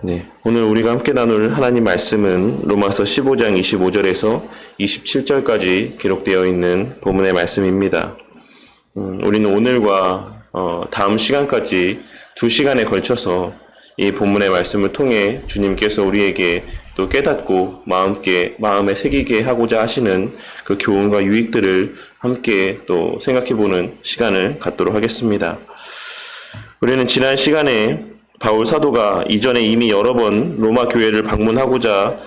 네, 오늘 우리가 함께 나눌 하나님 말씀은 로마서 15장 25절에서 27절까지 기록되어 있는 본문의 말씀입니다. 우리는 오늘과 다음 시간까지 2시간에 걸쳐서 이 본문의 말씀을 통해 주님께서 우리에게 또 깨닫고 마음에 새기게 하고자 하시는 그 교훈과 유익들을 함께 또 생각해보는 시간을 갖도록 하겠습니다. 우리는 지난 시간에 바울 사도가 이전에 이미 여러 번 로마 교회를 방문하고자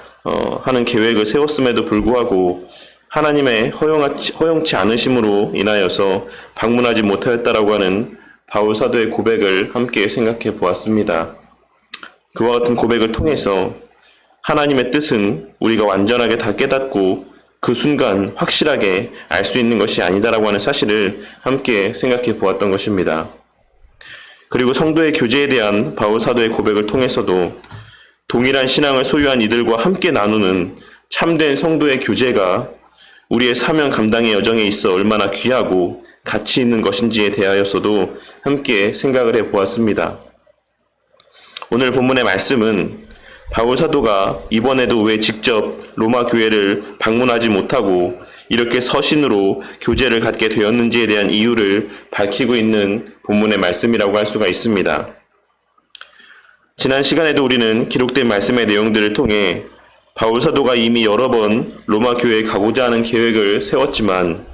하는 계획을 세웠음에도 불구하고 하나님의 허용치 않으심으로 인하여서 방문하지 못하였다라고 하는 바울 사도의 고백을 함께 생각해 보았습니다. 그와 같은 고백을 통해서 하나님의 뜻은 우리가 완전하게 다 깨닫고 그 순간 확실하게 알 수 있는 것이 아니다라고 하는 사실을 함께 생각해 보았던 것입니다. 그리고 성도의 교제에 대한 바울 사도의 고백을 통해서도 동일한 신앙을 소유한 이들과 함께 나누는 참된 성도의 교제가 우리의 사명 감당의 여정에 있어 얼마나 귀하고 가치 있는 것인지에 대하여서도 함께 생각을 해보았습니다. 오늘 본문의 말씀은 바울 사도가 이번에도 왜 직접 로마 교회를 방문하지 못하고 이렇게 서신으로 교제를 갖게 되었는지에 대한 이유를 밝히고 있는 본문의 말씀이라고 할 수가 있습니다. 지난 시간에도 우리는 기록된 말씀의 내용들을 통해 바울 사도가 이미 여러 번 로마 교회에 가고자 하는 계획을 세웠지만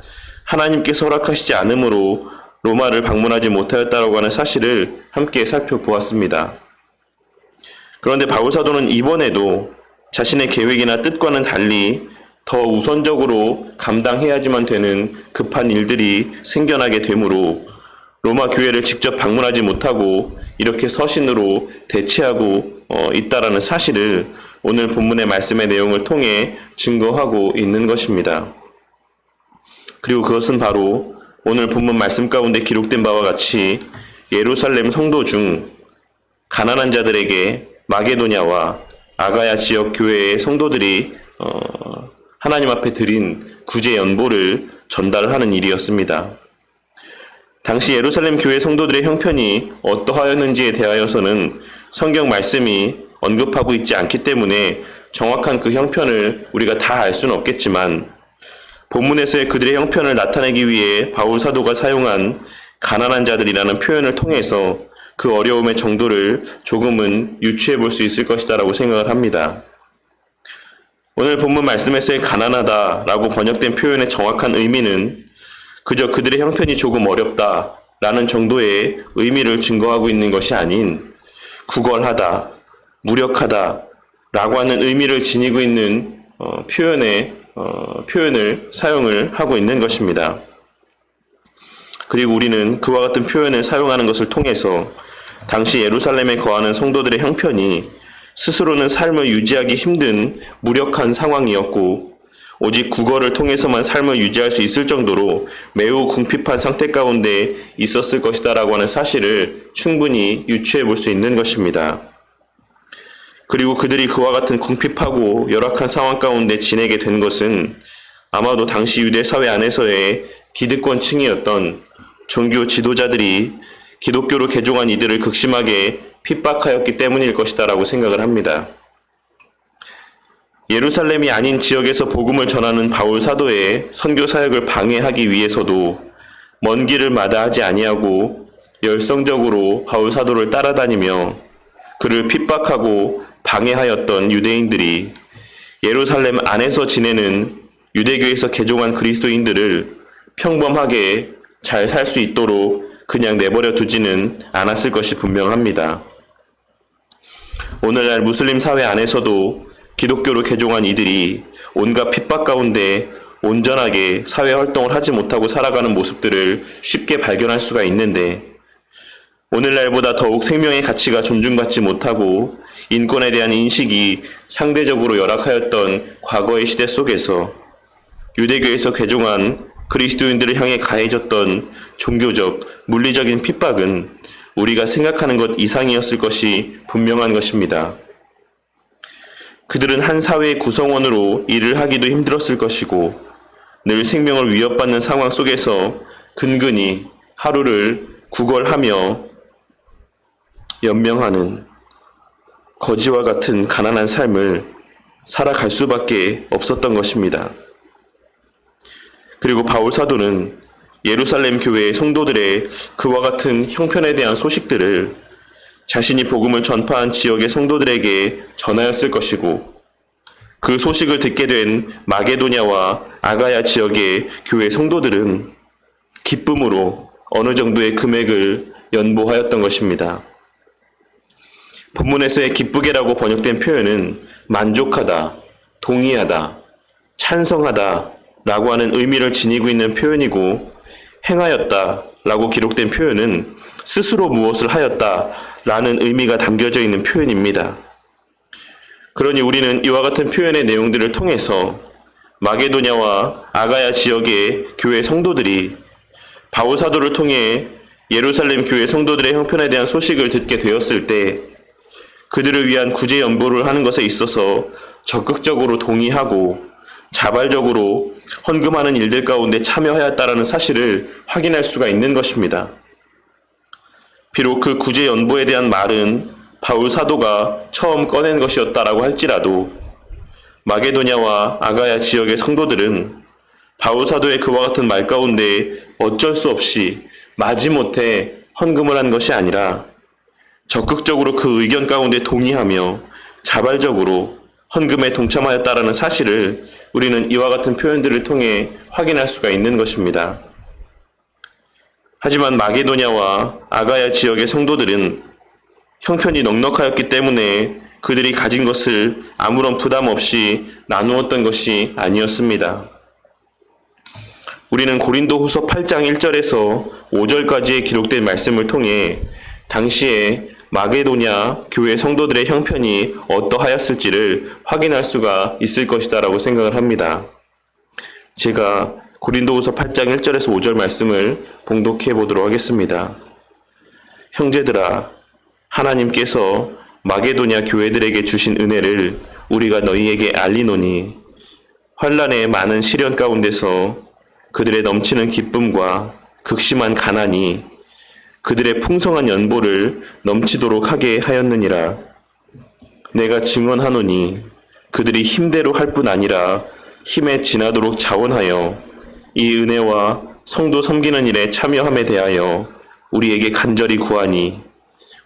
하나님께서 허락하시지 않으므로 로마를 방문하지 못하였다고 하는 사실을 함께 살펴보았습니다. 그런데 바울 사도는 이번에도 자신의 계획이나 뜻과는 달리 더 우선적으로 감당해야지만 되는 급한 일들이 생겨나게 되므로 로마 교회를 직접 방문하지 못하고 이렇게 서신으로 대체하고 있다라는 사실을 오늘 본문의 말씀의 내용을 통해 증거하고 있는 것입니다. 그리고 그것은 바로 오늘 본문 말씀 가운데 기록된 바와 같이 예루살렘 성도 중 가난한 자들에게 마게도냐와 아가야 지역 교회의 성도들이 하나님 앞에 드린 구제 연보를 전달하는 일이었습니다. 당시 예루살렘 교회 성도들의 형편이 어떠하였는지에 대하여서는 성경 말씀이 언급하고 있지 않기 때문에 정확한 그 형편을 우리가 다 알 수는 없겠지만 본문에서의 그들의 형편을 나타내기 위해 바울 사도가 사용한 가난한 자들이라는 표현을 통해서 그 어려움의 정도를 조금은 유추해 볼 수 있을 것이다라고 생각을 합니다. 오늘 본문 말씀에서의 가난하다라고 번역된 표현의 정확한 의미는 그저 그들의 형편이 조금 어렵다라는 정도의 의미를 증거하고 있는 것이 아닌 구걸하다, 무력하다라고 하는 의미를 지니고 있는 표현을 사용을 하고 있는 것입니다. 그리고 우리는 그와 같은 표현을 사용하는 것을 통해서 당시 예루살렘에 거하는 성도들의 형편이 스스로는 삶을 유지하기 힘든 무력한 상황이었고 오직 구걸을 통해서만 삶을 유지할 수 있을 정도로 매우 궁핍한 상태 가운데 있었을 것이다라고 하는 사실을 충분히 유추해 볼 수 있는 것입니다. 그리고 그들이 그와 같은 궁핍하고 열악한 상황 가운데 지내게 된 것은 아마도 당시 유대 사회 안에서의 기득권층이었던 종교 지도자들이 기독교로 개종한 이들을 극심하게 핍박하였기 때문일 것이다라고 생각을 합니다. 예루살렘이 아닌 지역에서 복음을 전하는 바울 사도의 선교 사역을 방해하기 위해서도 먼 길을 마다하지 아니하고 열성적으로 바울 사도를 따라다니며 그를 핍박하고 방해하였던 유대인들이 예루살렘 안에서 지내는 유대교에서 개종한 그리스도인들을 평범하게 잘 살 수 있도록 그냥 내버려 두지는 않았을 것이 분명합니다. 오늘날 무슬림 사회 안에서도 기독교로 개종한 이들이 온갖 핍박 가운데 온전하게 사회 활동을 하지 못하고 살아가는 모습들을 쉽게 발견할 수가 있는데 오늘날보다 더욱 생명의 가치가 존중받지 못하고 인권에 대한 인식이 상대적으로 열악하였던 과거의 시대 속에서 유대교에서 개종한 그리스도인들을 향해 가해졌던 종교적, 물리적인 핍박은 우리가 생각하는 것 이상이었을 것이 분명한 것입니다. 그들은 한 사회의 구성원으로 일을 하기도 힘들었을 것이고 늘 생명을 위협받는 상황 속에서 근근히 하루를 구걸하며 연명하는 거지와 같은 가난한 삶을 살아갈 수밖에 없었던 것입니다. 그리고 바울 사도는 예루살렘 교회의 성도들의 그와 같은 형편에 대한 소식들을 자신이 복음을 전파한 지역의 성도들에게 전하였을 것이고, 그 소식을 듣게 된 마게도냐와 아가야 지역의 교회 성도들은 기쁨으로 어느 정도의 금액을 연보하였던 것입니다. 본문에서의 기쁘게라고 번역된 표현은 만족하다, 동의하다, 찬성하다 라고 하는 의미를 지니고 있는 표현이고, 행하였다 라고 기록된 표현은 스스로 무엇을 하였다 라는 의미가 담겨져 있는 표현입니다. 그러니 우리는 이와 같은 표현의 내용들을 통해서 마게도냐와 아가야 지역의 교회 성도들이 바울 사도를 통해 예루살렘 교회 성도들의 형편에 대한 소식을 듣게 되었을 때 그들을 위한 구제 연보를 하는 것에 있어서 적극적으로 동의하고 자발적으로 헌금하는 일들 가운데 참여하였다라는 사실을 확인할 수가 있는 것입니다. 비록 그 구제 연보에 대한 말은 바울 사도가 처음 꺼낸 것이었다라고 할지라도 마게도냐와 아가야 지역의 성도들은 바울 사도의 그와 같은 말 가운데 어쩔 수 없이 마지못해 헌금을 한 것이 아니라 적극적으로 그 의견 가운데 동의하며 자발적으로 헌금에 동참하였다라는 사실을 우리는 이와 같은 표현들을 통해 확인할 수가 있는 것입니다. 하지만 마게도냐와 아가야 지역의 성도들은 형편이 넉넉하였기 때문에 그들이 가진 것을 아무런 부담 없이 나누었던 것이 아니었습니다. 우리는 고린도후서 8장 1절에서 5절까지의 기록된 말씀을 통해 당시에 마게도냐 교회 성도들의 형편이 어떠하였을지를 확인할 수가 있을 것이다라고 생각을 합니다. 제가 고린도후서 8장 1절에서 5절 말씀을 봉독해 보도록 하겠습니다. 형제들아, 하나님께서 마게도냐 교회들에게 주신 은혜를 우리가 너희에게 알리노니 환난의 많은 시련 가운데서 그들의 넘치는 기쁨과 극심한 가난이 그들의 풍성한 연보를 넘치도록 하게 하였느니라. 내가 증언하노니 그들이 힘대로 할 뿐 아니라 힘에 지나도록 자원하여 이 은혜와 성도 섬기는 일에 참여함에 대하여 우리에게 간절히 구하니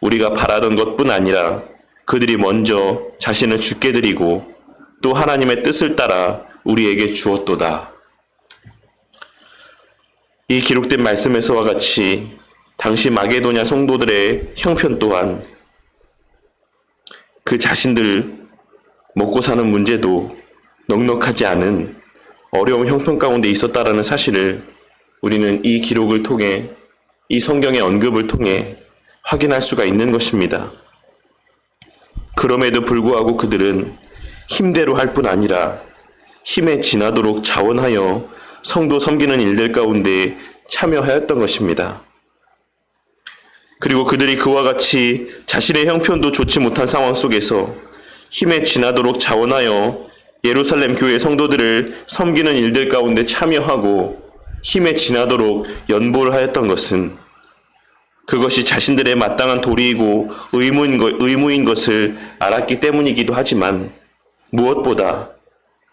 우리가 바라던 것뿐 아니라 그들이 먼저 자신을 주께 드리고 또 하나님의 뜻을 따라 우리에게 주었도다. 이 기록된 말씀에서와 같이 당시 마게도냐 성도들의 형편 또한 그 자신들 먹고 사는 문제도 넉넉하지 않은 어려운 형편 가운데 있었다라는 사실을 우리는 이 기록을 통해, 이 성경의 언급을 통해 확인할 수가 있는 것입니다. 그럼에도 불구하고 그들은 힘대로 할 뿐 아니라 힘에 지나도록 자원하여 성도 섬기는 일들 가운데 참여하였던 것입니다. 그리고 그들이 그와 같이 자신의 형편도 좋지 못한 상황 속에서 힘에 지나도록 자원하여 예루살렘 교회 성도들을 섬기는 일들 가운데 참여하고 힘에 지나도록 연보를 하였던 것은 그것이 자신들의 마땅한 도리이고 의무인 것을 알았기 때문이기도 하지만 무엇보다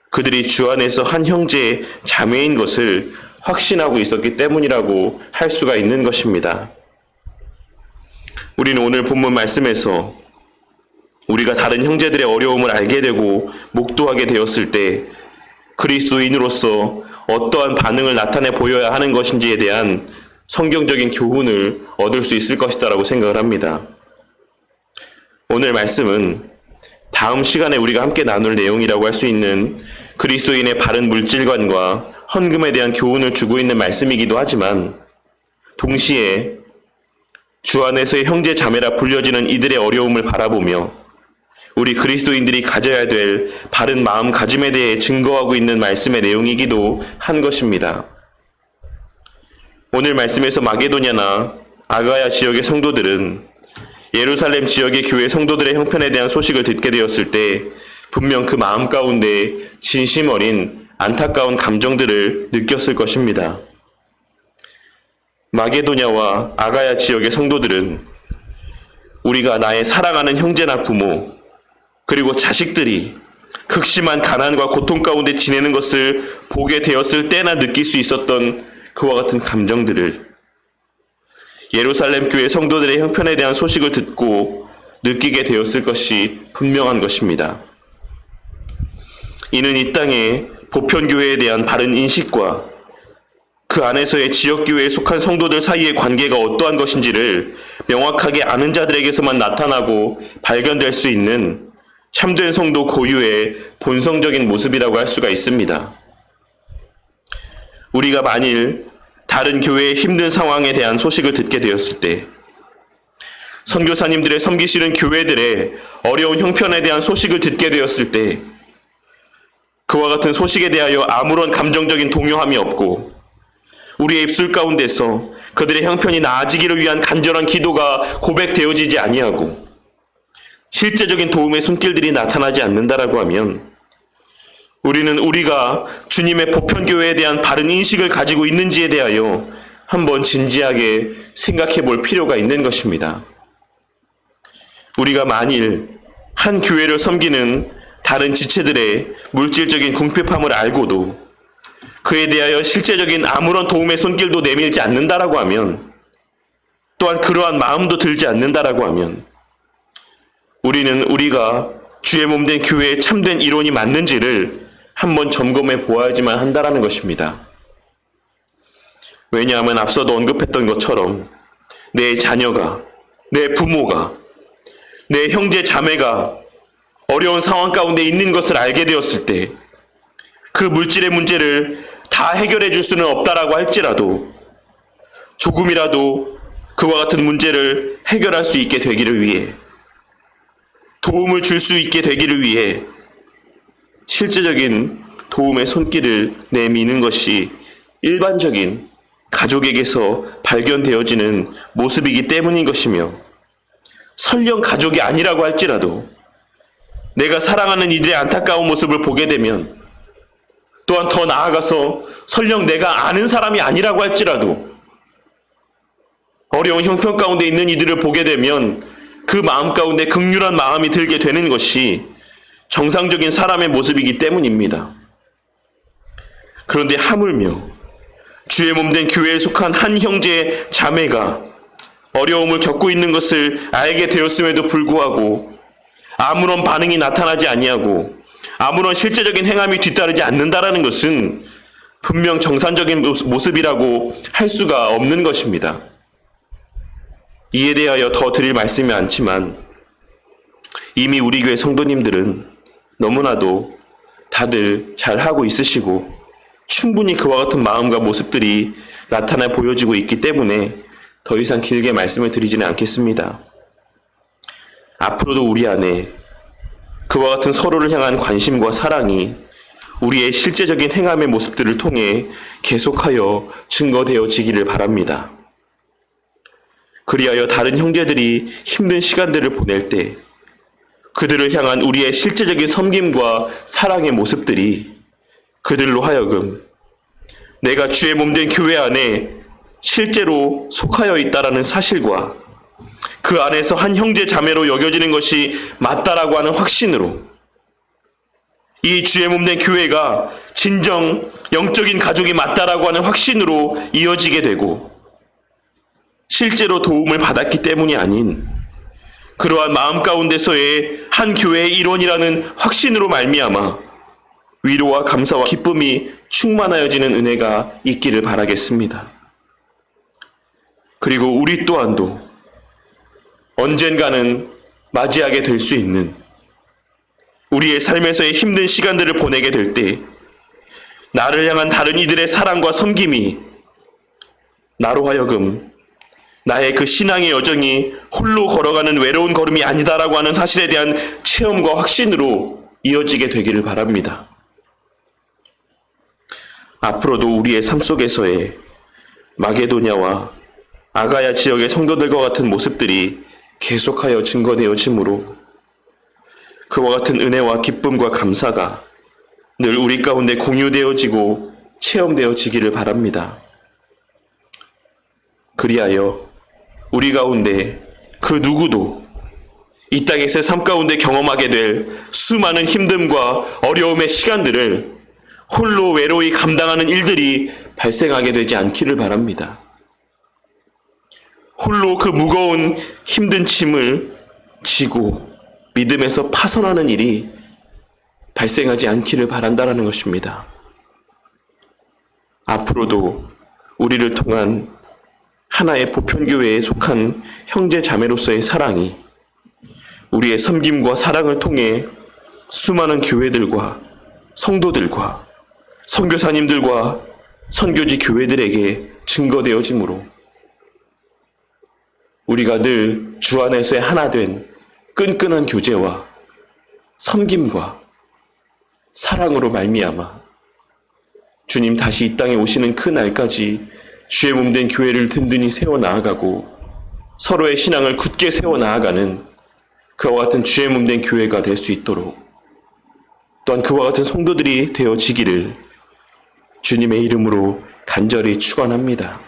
그들이 주 안에서 한 형제 자매인 것을 확신하고 있었기 때문이라고 할 수가 있는 것입니다. 우리는 오늘 본문 말씀에서 우리가 다른 형제들의 어려움을 알게 되고 목도하게 되었을 때 그리스도인으로서 어떠한 반응을 나타내 보여야 하는 것인지에 대한 성경적인 교훈을 얻을 수 있을 것이다라고 생각을 합니다. 오늘 말씀은 다음 시간에 우리가 함께 나눌 내용이라고 할 수 있는 그리스도인의 바른 물질관과 헌금에 대한 교훈을 주고 있는 말씀이기도 하지만 동시에 주 안에서의 형제 자매라 불려지는 이들의 어려움을 바라보며 우리 그리스도인들이 가져야 될 바른 마음가짐에 대해 증거하고 있는 말씀의 내용이기도 한 것입니다. 오늘 말씀에서 마게도냐나 아가야 지역의 성도들은 예루살렘 지역의 교회 성도들의 형편에 대한 소식을 듣게 되었을 때 분명 그 마음 가운데 진심 어린 안타까운 감정들을 느꼈을 것입니다. 마게도냐와 아가야 지역의 성도들은 우리가 나의 사랑하는 형제나 부모, 그리고 자식들이 극심한 가난과 고통 가운데 지내는 것을 보게 되었을 때나 느낄 수 있었던 그와 같은 감정들을 예루살렘 교회 성도들의 형편에 대한 소식을 듣고 느끼게 되었을 것이 분명한 것입니다. 이는 이 땅의 보편교회에 대한 바른 인식과 그 안에서의 지역교회에 속한 성도들 사이의 관계가 어떠한 것인지를 명확하게 아는 자들에게서만 나타나고 발견될 수 있는 참된 성도 고유의 본성적인 모습이라고 할 수가 있습니다. 우리가 만일 다른 교회의 힘든 상황에 대한 소식을 듣게 되었을 때, 선교사님들의 섬기시는 교회들의 어려운 형편에 대한 소식을 듣게 되었을 때, 그와 같은 소식에 대하여 아무런 감정적인 동요함이 없고 우리의 입술 가운데서 그들의 형편이 나아지기를 위한 간절한 기도가 고백되어지지 아니하고 실제적인 도움의 손길들이 나타나지 않는다라고 하면 우리는 우리가 주님의 보편교회에 대한 바른 인식을 가지고 있는지에 대하여 한번 진지하게 생각해 볼 필요가 있는 것입니다. 우리가 만일 한 교회를 섬기는 다른 지체들의 물질적인 궁핍함을 알고도 그에 대하여 실제적인 아무런 도움의 손길도 내밀지 않는다라고 하면, 또한 그러한 마음도 들지 않는다라고 하면 우리는 우리가 주의 몸된 교회의 참된 이론이 맞는지를 한번 점검해 보아야지만 한다라는 것입니다. 왜냐하면 앞서도 언급했던 것처럼 내 자녀가, 내 부모가, 내 형제 자매가 어려운 상황 가운데 있는 것을 알게 되었을 때 그 물질의 문제를 다 해결해 줄 수는 없다라고 할지라도 조금이라도 그와 같은 문제를 해결할 수 있게 되기를 위해, 도움을 줄 수 있게 되기를 위해 실제적인 도움의 손길을 내미는 것이 일반적인 가족에게서 발견되어지는 모습이기 때문인 것이며, 설령 가족이 아니라고 할지라도 내가 사랑하는 이들의 안타까운 모습을 보게 되면, 또한 더 나아가서 설령 내가 아는 사람이 아니라고 할지라도 어려운 형편 가운데 있는 이들을 보게 되면 그 마음 가운데 극률한 마음이 들게 되는 것이 정상적인 사람의 모습이기 때문입니다. 그런데 하물며 주의 몸된 교회에 속한 한 형제 자매가 어려움을 겪고 있는 것을 알게 되었음에도 불구하고 아무런 반응이 나타나지 아니하고 아무런 실제적인 행함이 뒤따르지 않는다라는 것은 분명 정상적인 모습이라고 할 수가 없는 것입니다. 이에 대하여 더 드릴 말씀이 많지만 이미 우리 교회 성도님들은 너무나도 다들 잘하고 있으시고 충분히 그와 같은 마음과 모습들이 나타나 보여지고 있기 때문에 더 이상 길게 말씀을 드리지는 않겠습니다. 앞으로도 우리 안에 그와 같은 서로를 향한 관심과 사랑이 우리의 실제적인 행함의 모습들을 통해 계속하여 증거되어지기를 바랍니다. 그리하여 다른 형제들이 힘든 시간들을 보낼 때 그들을 향한 우리의 실제적인 섬김과 사랑의 모습들이 그들로 하여금 내가 주의 몸된 교회 안에 실제로 속하여 있다라는 사실과 그 안에서 한 형제 자매로 여겨지는 것이 맞다라고 하는 확신으로 이 주의 몸된 교회가 진정 영적인 가족이 맞다라고 하는 확신으로 이어지게 되고 실제로 도움을 받았기 때문이 아닌 그러한 마음 가운데서의 한 교회의 일원이라는 확신으로 말미암아 위로와 감사와 기쁨이 충만하여지는 은혜가 있기를 바라겠습니다. 그리고 우리 또한도 언젠가는 맞이하게 될 수 있는 우리의 삶에서의 힘든 시간들을 보내게 될 때 나를 향한 다른 이들의 사랑과 섬김이 나로 하여금 나의 그 신앙의 여정이 홀로 걸어가는 외로운 걸음이 아니다라고 하는 사실에 대한 체험과 확신으로 이어지게 되기를 바랍니다. 앞으로도 우리의 삶 속에서의 마게도냐와 아가야 지역의 성도들과 같은 모습들이 계속하여 증거되어지므로 그와 같은 은혜와 기쁨과 감사가 늘 우리 가운데 공유되어지고 체험되어지기를 바랍니다. 그리하여 우리 가운데 그 누구도 이 땅에서의 삶 가운데 경험하게 될 수많은 힘듦과 어려움의 시간들을 홀로 외로이 감당하는 일들이 발생하게 되지 않기를 바랍니다. 홀로 그 무거운 힘든 짐을 지고 믿음에서 파선하는 일이 발생하지 않기를 바란다는 것입니다. 앞으로도 우리를 통한 하나의 보편교회에 속한 형제 자매로서의 사랑이 우리의 섬김과 사랑을 통해 수많은 교회들과 성도들과 선교사님들과 선교지 교회들에게 증거되어지므로 우리가 늘 주 안에서의 하나 된 끈끈한 교제와 섬김과 사랑으로 말미암아 주님 다시 이 땅에 오시는 그 날까지 주의 몸된 교회를 든든히 세워 나아가고 서로의 신앙을 굳게 세워 나아가는 그와 같은 주의 몸된 교회가 될 수 있도록 또한 그와 같은 성도들이 되어지기를 주님의 이름으로 간절히 축원합니다.